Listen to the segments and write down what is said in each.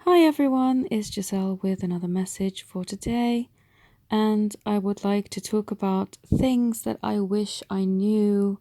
Hi everyone, it's Giselle with another message for today, and I would like to talk about things that I wish I knew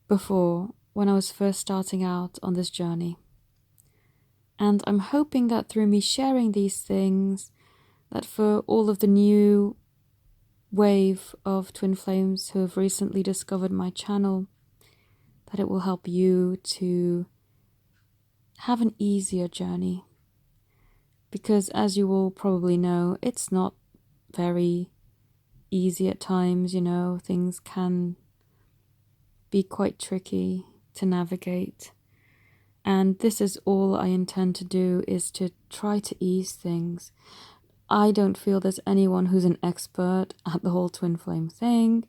before when I was first starting out on this journey. And I'm hoping that through me sharing these things, that for all of the new wave of twin flames who have recently discovered my channel, that it will help you to have an easier journey. Because as you all probably know, it's not very easy at times, things can be quite tricky to navigate. And this is all I intend to do, is to try to ease things. I don't feel there's anyone who's an expert at the whole twin flame thing.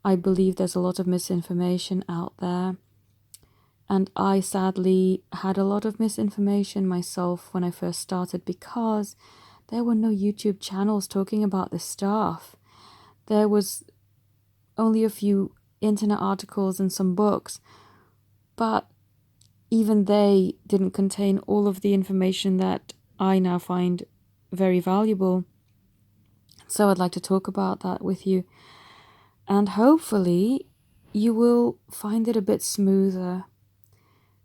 I believe there's a lot of misinformation out there. And I sadly had a lot of misinformation myself when I first started because there were no YouTube channels talking about this stuff. There was only a few internet articles and some books, but even they didn't contain all of the information that I now find very valuable. So I'd like to talk about that with you, and hopefully you will find it a bit smoother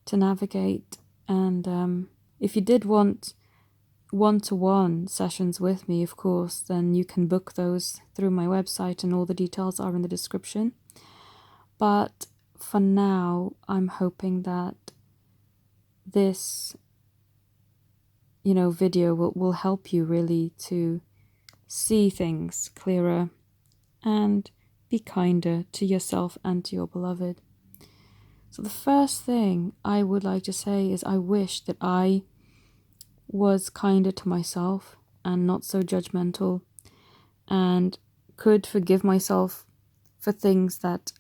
to navigate. And if you did want one-to-one sessions with me, of course, then you can book those through my website, and all the details are in the description. But for now, I'm hoping that this, video will help you really to see things clearer and be kinder to yourself and to your beloved. So the first thing I would like to say is I wish that I was kinder to myself and not so judgmental, and could forgive myself for things that,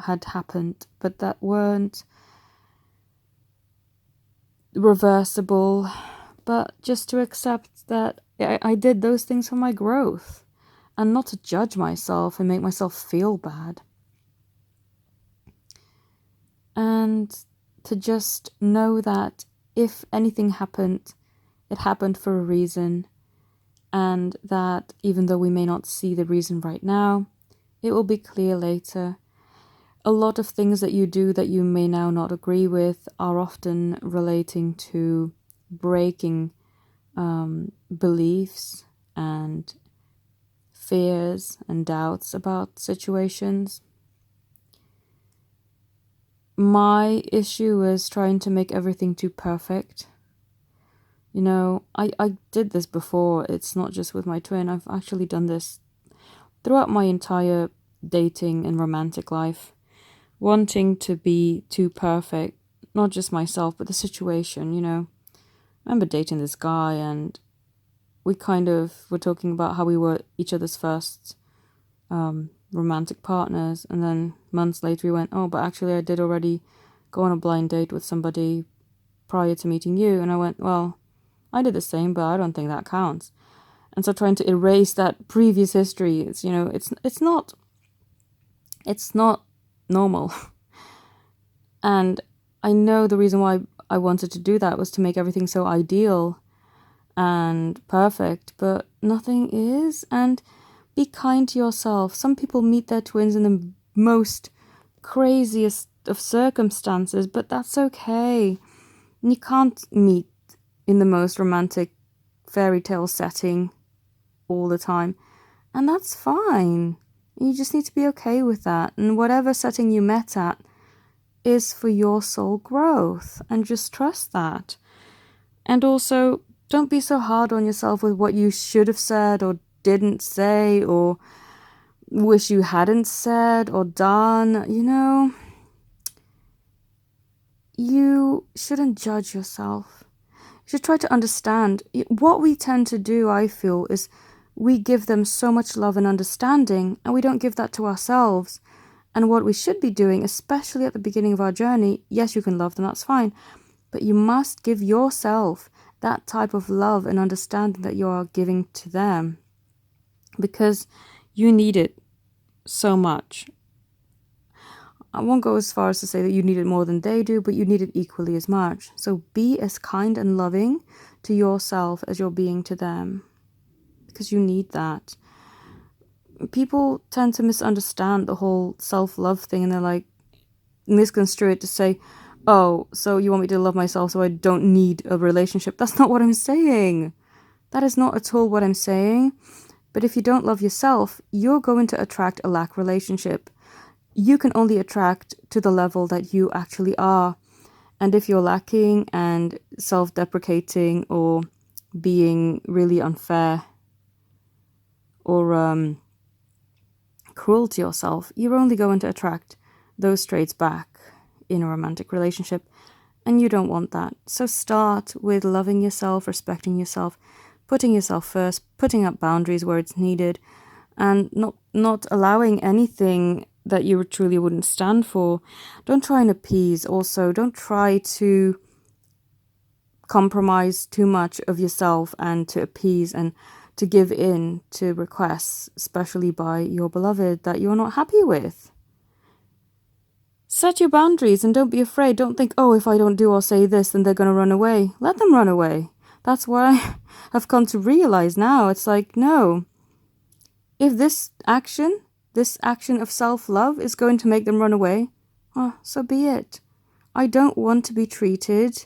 had happened, but that weren't reversible, but just to accept that I did those things for my growth, and not to judge myself and make myself feel bad. And to just know that if anything happened, it happened for a reason, and that even though we may not see the reason right now, it will be clear later. A lot of things that you do that you may now not agree with are often relating to breaking beliefs and fears and doubts about situations. My issue is trying to make everything too perfect. I did this before. It's not just with my twin. I've actually done this throughout my entire dating and romantic life, wanting to be too perfect, not just myself, but the situation, I remember dating this guy, and we kind of were talking about how we were each other's first romantic partners, and then months later we went, oh, but actually I did already go on a blind date with somebody prior to meeting you. And I went, well, I did the same, but I don't think that counts. And so trying to erase that previous history, it's not normal. And I know the reason why I wanted to do that was to make everything so ideal and perfect, but nothing is. And be kind to yourself. Some people meet their twins in the most craziest of circumstances, but that's okay. You can't meet in the most romantic fairy tale setting all the time, and that's fine. You just need to be okay with that, and whatever setting you met at is for your soul growth, and just trust that. And also, don't be so hard on yourself with what you should have said or didn't say, or wish you hadn't said or done. You shouldn't judge yourself. You should try to understand. What we tend to do, I feel, is we give them so much love and understanding, and we don't give that to ourselves. And what we should be doing, especially at the beginning of our journey, yes, you can love them, that's fine, but you must give yourself that type of love and understanding that you are giving to them, because you need it so much. I won't go as far as to say that you need it more than they do, but you need it equally as much. So be as kind and loving to yourself as you're being to them, because you need that. People tend to misunderstand the whole self-love thing, and they're like, misconstrue it to say, oh, so you want me to love myself so I don't need a relationship. That's not what I'm saying. That is not at all what I'm saying. But if you don't love yourself, you're going to attract a lack relationship. You can only attract to the level that you actually are. And if you're lacking and self-deprecating or being really unfair or cruel to yourself, you're only going to attract those traits back in a romantic relationship. And you don't want that. So start with loving yourself, respecting yourself, putting yourself first, putting up boundaries where it's needed, and not allowing anything that you truly wouldn't stand for. Don't try and appease. Also, don't try to compromise too much of yourself and to appease and to give in to requests, especially by your beloved, that you're not happy with. Set your boundaries and don't be afraid. Don't think, oh, if I don't do or say this, then they're going to run away. Let them run away. That's what I have come to realize now. It's like, no. If this action of self-love is going to make them run away, oh, so be it. I don't want to be treated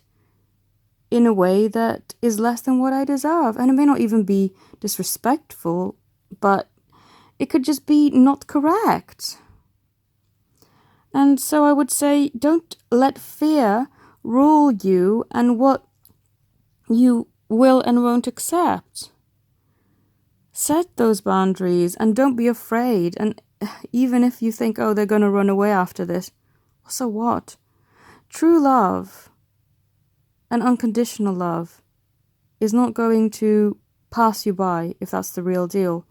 in a way that is less than what I deserve. And it may not even be disrespectful, but it could just be not correct. And so I would say, don't let fear rule you and what you will and won't accept. Set those boundaries and don't be afraid. And even if you think, oh, they're going to run away after this, so what? True love and unconditional love is not going to pass you by if that's the real deal.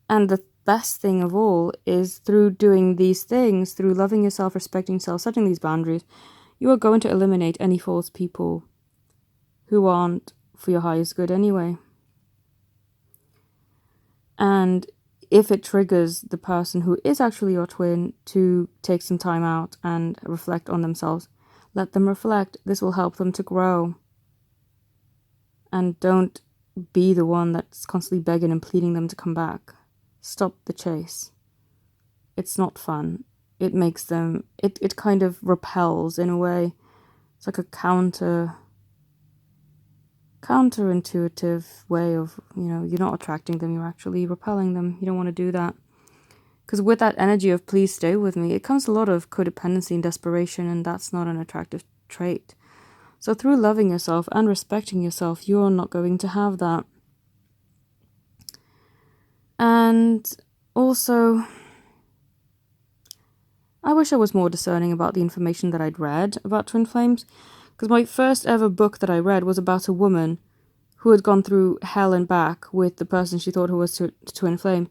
And the best thing of all is through doing these things, through loving yourself, respecting yourself, setting these boundaries, you are going to eliminate any false people who aren't for your highest good anyway. And if it triggers the person who is actually your twin to take some time out and reflect on themselves, let them reflect. This will help them to grow. And don't be the one that's constantly begging and pleading them to come back. Stop the chase. It's not fun. It makes them, it kind of repels in a way. It's like a counterintuitive way of, you're not attracting them, you're actually repelling them. You don't want to do that. Because with that energy of please stay with me, it comes a lot of codependency and desperation, and that's not an attractive trait. So through loving yourself and respecting yourself, you're not going to have that. And also, I wish I was more discerning about the information that I'd read about twin flames, because my first ever book that I read was about a woman who had gone through hell and back with the person she thought who was twin flame.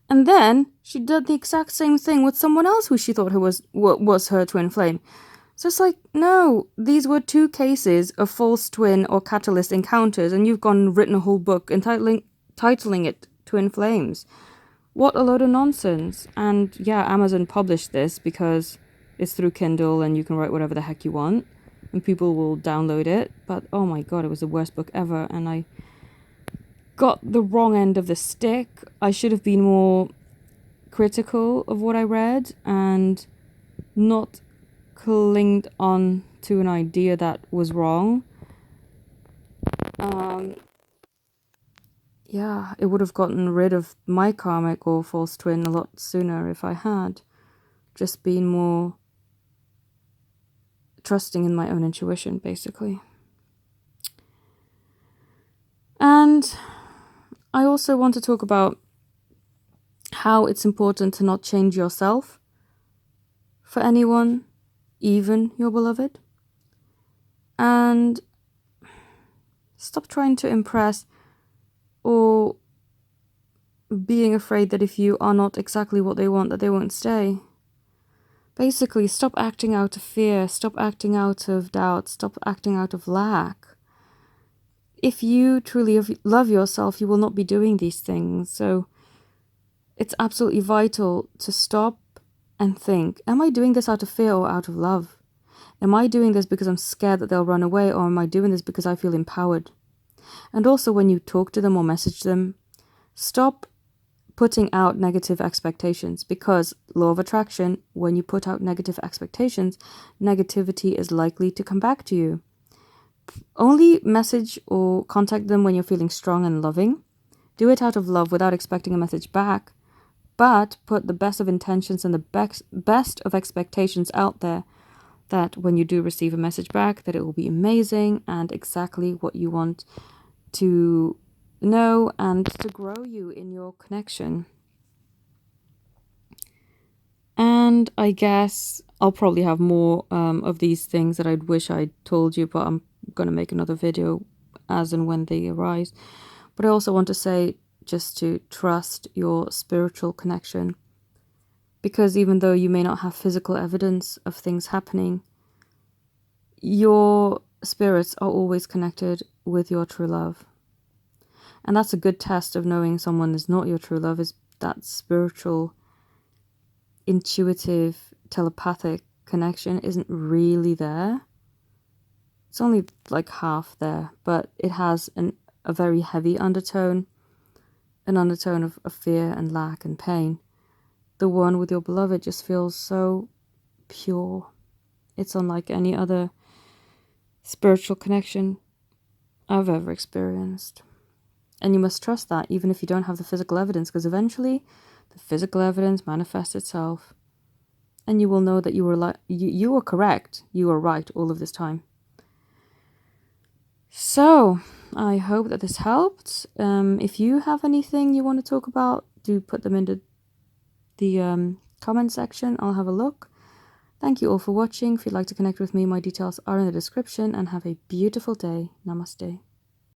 And then she did the exact same thing with someone else who she thought who was her twin flame. So it's like, no, these were two cases of false twin or catalyst encounters, and you've gone and written a whole book titling it Twin Flames. What a load of nonsense. And yeah, Amazon published this because it's through Kindle and you can write whatever the heck you want and people will download it. But oh my god, it was the worst book ever, and I got the wrong end of the stick. I should have been more critical of what I read and not clinged on to an idea that was wrong. Yeah, it would have gotten rid of my karmic or false twin a lot sooner if I had just been more trusting in my own intuition, basically. And I also want to talk about how it's important to not change yourself for anyone, even your beloved. And stop trying to impress or being afraid that if you are not exactly what they want, that they won't stay. Basically, stop acting out of fear, stop acting out of doubt, stop acting out of lack. If you truly love yourself, you will not be doing these things. So it's absolutely vital to stop and think, am I doing this out of fear or out of love? Am I doing this because I'm scared that they'll run away, or am I doing this because I feel empowered? And also, when you talk to them or message them, stop putting out negative expectations, because law of attraction, when you put out negative expectations, negativity is likely to come back to you. Only message or contact them when you're feeling strong and loving. Do it out of love without expecting a message back, but put the best of intentions and the best of expectations out there, that when you do receive a message back, that it will be amazing and exactly what you want to know and to grow you in your connection. And I guess I'll probably have more of these things that I'd wish I'd told you, but I'm going to make another video as and when they arise. But I also want to say just to trust your spiritual connection, because even though you may not have physical evidence of things happening, your spirits are always connected with your true love. And that's a good test of knowing someone is not your true love, is that spiritual, intuitive, telepathic connection isn't really there. It's only like half there, but it has a very heavy undertone, an undertone of fear and lack and pain. The one with your beloved just feels so pure. It's unlike any other spiritual connection I've ever experienced. And you must trust that, even if you don't have the physical evidence, because eventually the physical evidence manifests itself, and you will know that you were correct, you were right all of this time. So I hope that this helped. If you have anything you want to talk about, do put them in the comment section. I'll have a look. Thank you all for watching. If you'd like to connect with me, my details are in the description, and have a beautiful day. Namaste.